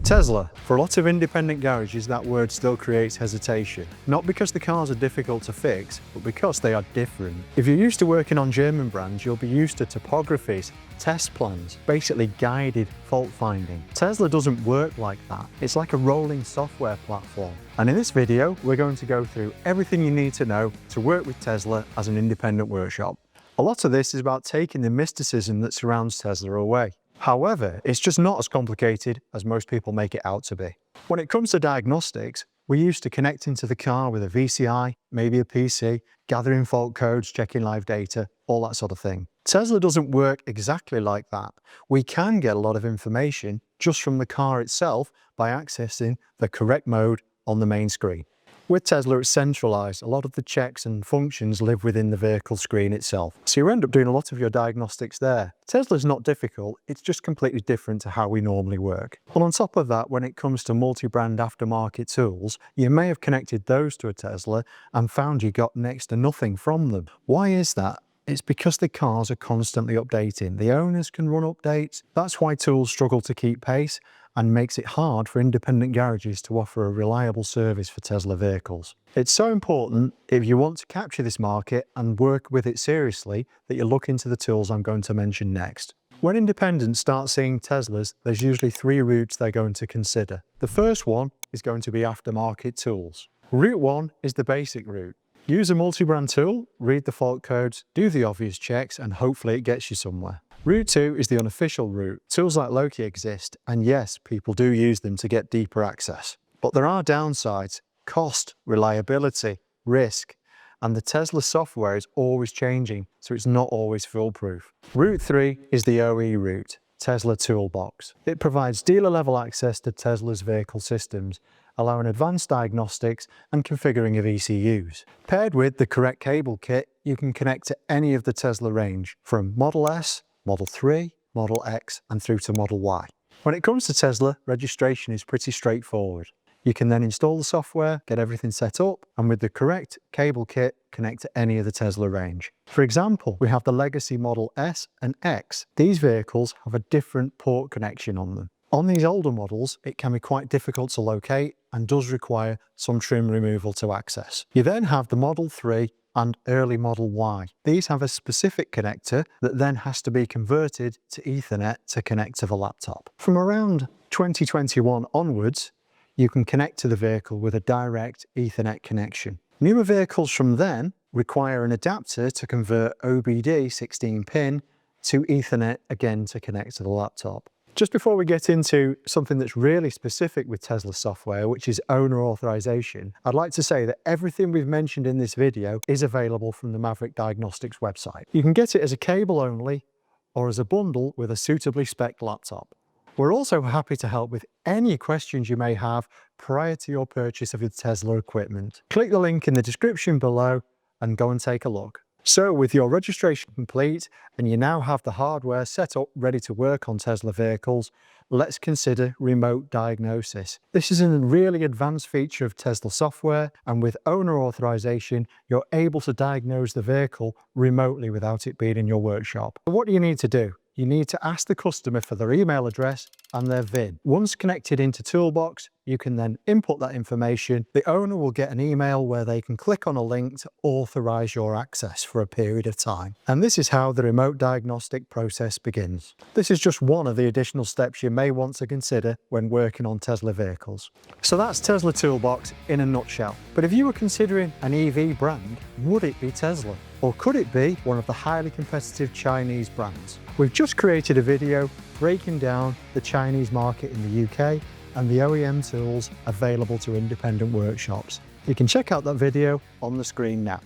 Tesla. For a lot of independent garages, that word still creates hesitation. Not because the cars are difficult to fix, but because they are different. If you're used to working on German brands, you'll be used to topographies, test plans, basically guided fault finding. Tesla doesn't work like that. It's like a rolling software platform. And in this video, we're going to go through everything you need to know to work with Tesla as an independent workshop. A lot of this is about taking the mysticism that surrounds Tesla away. However, it's just not as complicated as most people make it out to be. When it comes to diagnostics, we're used to connecting to the car with a VCI, maybe a PC, gathering fault codes, checking live data, all that sort of thing. Tesla doesn't work exactly like that. We can get a lot of information just from the car itself by accessing the correct mode on the main screen. With Tesla, it's centralized. A lot of the checks and functions live within the vehicle screen itself. So you end up doing a lot of your diagnostics there. Tesla's not difficult, it's just completely different to how we normally work. Well, on top of that, when it comes to multi-brand aftermarket tools, you may have connected those to a Tesla and found you got next to nothing from them. Why is that? It's because the cars are constantly updating. The owners can run updates. That's why tools struggle to keep pace and makes it hard for independent garages to offer a reliable service for Tesla vehicles. It's so important, if you want to capture this market and work with it seriously, that you look into the tools I'm going to mention next. When independents start seeing Teslas, there's usually three routes they're going to consider. The first one is going to be aftermarket tools. Route 1 is the basic route. Use a multi-brand tool, read the fault codes, do the obvious checks, and hopefully it gets you somewhere. Route 2 is the unofficial route. Tools like Loki exist, and yes, people do use them to get deeper access. But there are downsides: cost, reliability, risk, and the Tesla software is always changing, so it's not always foolproof. Route 3 is the OE route, Tesla Toolbox. It provides dealer-level access to Tesla's vehicle systems, allowing advanced diagnostics and configuring of ECUs. Paired with the correct cable kit, you can connect to any of the Tesla range, from Model S, Model 3, Model X, and through to Model Y. When it comes to Tesla, registration is pretty straightforward. You can then install the software, get everything set up, and with the correct cable kit, connect to any of the Tesla range. For example, we have the legacy Model S and X. These vehicles have a different port connection on them. On these older models, it can be quite difficult to locate and does require some trim removal to access. You then have the Model 3 and early Model Y. These have a specific connector that then has to be converted to Ethernet to connect to the laptop. From around 2021 onwards, you can connect to the vehicle with a direct Ethernet connection. Newer vehicles from then require an adapter to convert OBD 16-pin to Ethernet again to connect to the laptop. Just before we get into something that's really specific with Tesla software, which is owner authorization, I'd like to say that everything we've mentioned in this video is available from the Maverick Diagnostics website. You can get it as a cable only or as a bundle with a suitably spec'd laptop. We're also happy to help with any questions you may have prior to your purchase of your Tesla equipment. Click the link in the description below and go and take a look. So with your registration complete and you now have the hardware set up ready to work on Tesla vehicles, let's consider remote diagnosis. This is a really advanced feature of Tesla software, and with owner authorization, you're able to diagnose the vehicle remotely without it being in your workshop. What do you need to do? You need to ask the customer for their email address and their VIN. Once connected into Toolbox, you can then input that information. The owner will get an email where they can click on a link to authorize your access for a period of time. And this is how the remote diagnostic process begins. This is just one of the additional steps you may want to consider when working on Tesla vehicles. So that's Tesla Toolbox in a nutshell. But if you were considering an EV brand, would it be Tesla? Or could it be one of the highly competitive Chinese brands? We've just created a video breaking down the Chinese market in the UK and the OEM tools available to independent workshops. You can check out that video on the screen now.